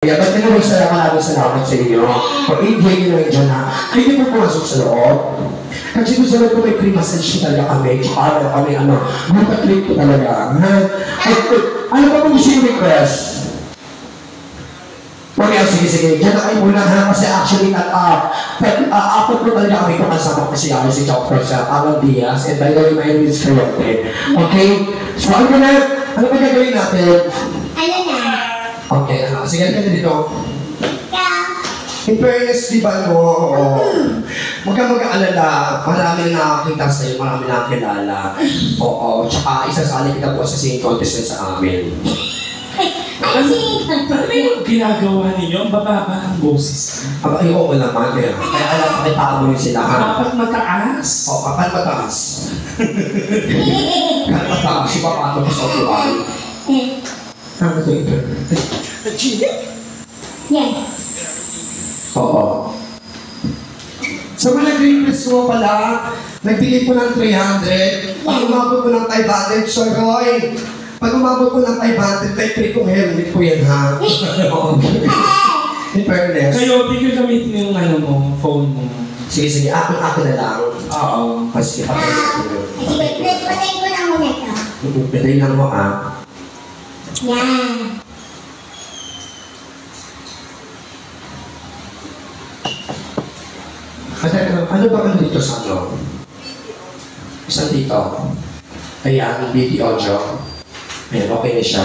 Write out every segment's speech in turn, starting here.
Kaya ba't ka naman maraming salamat sa inyo? Pag-enjoy nyo lang dyan ha, kayo din po pumasok sa loob. Kasi gusto ko may pre-massage talaga kami, tsaka kami magpa-trip ko talaga. Ano ba kung gusto yung request? Okay, sige, dyan na kayo muna ha, kasi actually after ko talaga kami kumasama kasi ako si Chopper sa Alan Diaz, and by the way, my name is Coyote. Okay? So ano ba gagawin natin? Ano na? Okay, sige ka na dito. In fairness, di ba mo, huwag kang mag-aalala, marami na nakakita sa'yo, marami na nakakilala. Oo, tsaka isasali kita po sa singing contest sa amin. Ano yung ginagawa ninyo? Ang bababa ang boses. Oo naman, kaya alam, pakitaan mo rin sila. Dapat mataas. Oo, kapal mataas. Kapal mataas, si papato ko sa upuan. Ano ito ito? Yes. Oo. Sa mga nag-request mo pala, nagbigay po ng 300. Pag umabot ko ng 500, Sir Roy, pag umabot ko ng 500, may free kong helmet po yan, ha? Oo. In fairness. Kayo, di ka gamitin yung phone mo. Sige, ako na lang. Oo. Kasi patay natin yun. Sige, patayin ko na muna ito. Patayin lang mo, ha? Yan. Ano ba dito sa ano? Isang dito. Ayan, video audio. Ayan, okay na siya.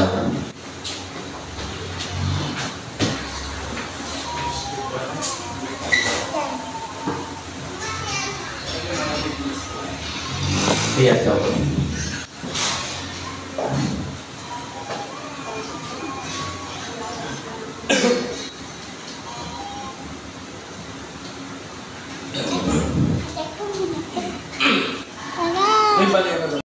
Ayan daw. May balik.